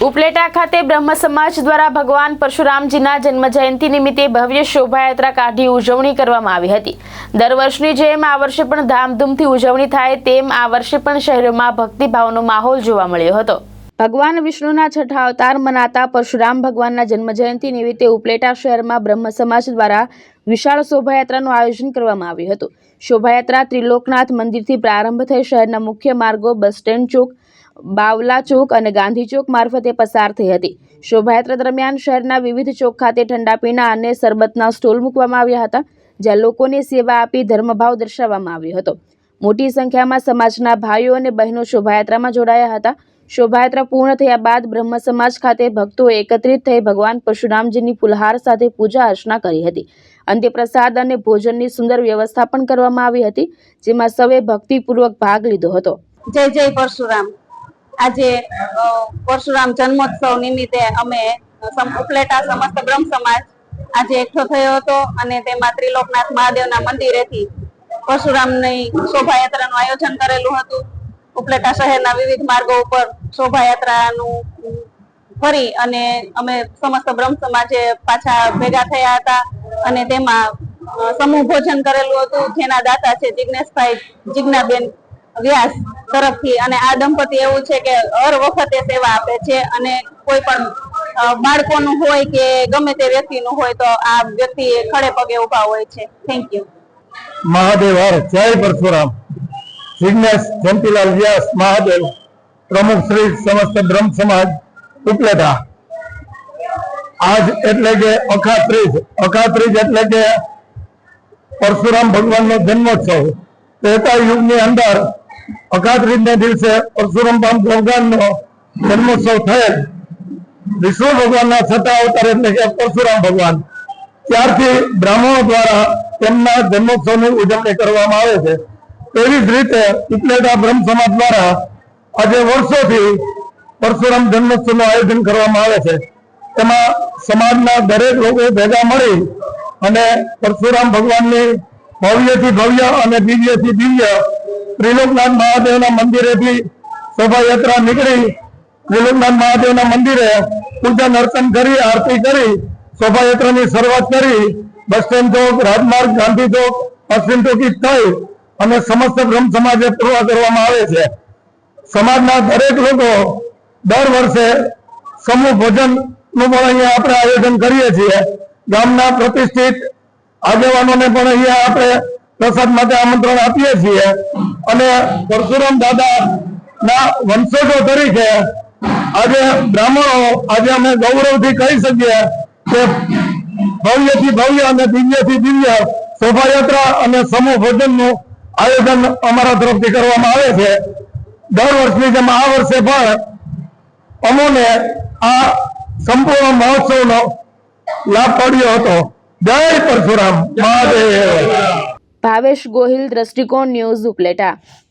ઉપલેટા ખાતે બ્રહ્મ સમાજ દ્વારા ભગવાન પરશુરામજીના જન્મજયંતિ નિમિત્તે ભવ્ય શોભાયાત્રા કાઢી ઉજવણી કરવામાં આવી હતી। દર વર્ષની જેમ આ વર્ષે પણ ધામધૂમથી ઉજવણી થાય તેમ આ વર્ષે પણ શહેરોમાં ભક્તિભાવનો માહોલ જોવા મળ્યો હતો। ભગવાન વિષ્ણુના છઠ્ઠા અવતાર મનાતા પરશુરામ ભગવાનના જન્મજયંતિ નિમિત્તે ઉપલેટા શહેરમાં બ્રહ્મ સમાજ દ્વારા વિશાળ શોભાયાત્રાનું આયોજન કરવામાં આવ્યું હતું। શોભાયાત્રા ત્રિલોકનાથ મંદિરથી પ્રારંભ થઈ શહેરના મુખ્ય માર્ગો બસ સ્ટેન્ડ ચોક, બાવલા ચોક અને ગાંધી ચોક મારફતે પસાર થઈ હતી। શોભાયાત્રા દરમિયાન શહેરના વિવિધ ચોક ખાતે ઠંડા પીણા અને શરબતના સ્ટોલ મૂકવામાં આવ્યા હતા, જ્યાં લોકોને સેવા આપી ધર્મભાવ દર્શાવવામાં આવ્યો હતો। મોટી સંખ્યામાં સમાજના ભાઈઓ અને બહેનો શોભાયાત્રામાં જોડાયા હતા। શોભાયાત્રા પૂર્ણ થયા બાદ બ્રહ્મ સમાજ ખાતે ભક્તોએ એકત્રિત થઈ ભગવાન પરશુરામજીની ફુલહાર સાથે પૂજા અર્ચના કરી હતી। અંતે પ્રસાદ અને ભોજનની સુંદર વ્યવસ્થા પણ કરવામાં આવી હતી, જેમાં સૌએ ભક્તિપૂર્વક ભાગ લીધો હતો। જય જય પરશુરામ। આજે પરશુરામ જન્મોત્સવ નિમિત્તે અમે ઉપલેટા સમસ્ત બ્રહ્મ સમાજ આજે એકઠો થયો હતો અને તેમાં ત્રિલોકનાથ મહાદેવના મંદિરેથી પરશુરામની શોભાયાત્રાનું આયોજન કરેલું હતું। ઉપલેટા શહેરના વિવિધ માર્ગો ઉપર શોભાયાત્રાનું ફરી અને અમે સમસ્ત બ્રહ્મ સમાજે પાછા ભેગા થયા હતા અને તેમાં સમૂહ ભોજન કરેલું હતું, જેના દાતા છે જિજ્ઞેશભાઈ જીજ્ઞાબેન વ્યાસ તરફથી। અને આ દંપતી એવું છે કે હર વખતે સેવા આપે છે અને કોઈ પણ બાળકોનું હોય કે ગમે તે વ્યક્તિનું હોય તો આ વ્યક્તિ ખડે પગે ઉભા હોય છે। Thank you. महादेव हर जय परशुराम। जिग्नेश जयंतीलाल व्यास महादेव, प्रमुख श्री समस्त ब्रह्म समाज उपलेटा। आज एटले के अखात्रीज एटले के परशुराम भगवान नो जन्मोत्सव। त्रेता युग ની અંદર अखात्रीज ने दिवसे परशुराम भगवान नो जन्मोत्सव थયેલ। विष्णु भगवान ना छठा अवतार एटले के परशुराम भगवान, ત્યારથી બ્રાહ્મણો દ્વારા તેમના જન્મોત્સવની ઉજવણી કરવામાં આવે છે। તેવી જ રીતે ઉપલેટા બ્રહ્મ સમાજ દ્વારા આજે વર્ષોથી પરશુરામ જન્મોત્સવનું આયોજન કરવામાં આવે છે। તેમાં સમાજના દરેક લોકો ભેગા મળી અને પરશુરામ ભગવાનની ભવ્યથી ભવ્ય અને દિવ્યથી દિવ્ય ત્રિલોકનાથ મહાદેવના મંદિરેથી શોભાયાત્રા નીકળી ત્રિલોકનાથ મહાદેવના મંદિરે પૂજન અર્ચન કરી આરતી કરી શોભાયાત્રાની શરૂઆત કરી બસ સ્ટેન્ડ ચોક, રાજમાર્ગ, ગાંધી ચોક, પશ્ચિમ ચોકી થઈ અને સમસ્ત બ્રહ્મ સમાજે પૂર્ણ કરવામાં આવે છે। સમાજના દરેક લોકો દર વર્ષે સમૂહ ભોજનનું પણ અહીંયા આપણે આયોજન કરીએ છીએ। ગામના પ્રતિષ્ઠિત આગેવાનોને પણ અહીંયા આપણે પ્રસાદ માટે આમંત્રણ આપીએ છીએ અને પરશુરામ દાદાના વંશજો તરીકે આજે બ્રાહ્મણો આજે અમે ગૌરવથી કહી શકીએ કે ભવ્યથી ભવ્ય અને દિવ્યથી દિવ્ય શોભાયાત્રા અને સમૂહ ભોજનનું આયોજન અમારા તરફથી કરવામાં આવે છે। દર વર્ષની જેમ આ વર્ષે પણ અમોને આ સંપૂર્ણ મહોત્સવનો લાભ પડ્યો હતો। જય પરશુરામ મહાદેવ। ભાવેશ ગોહિલ, દ્રષ્ટિકોણ ન્યૂઝ, ઉપલેટા।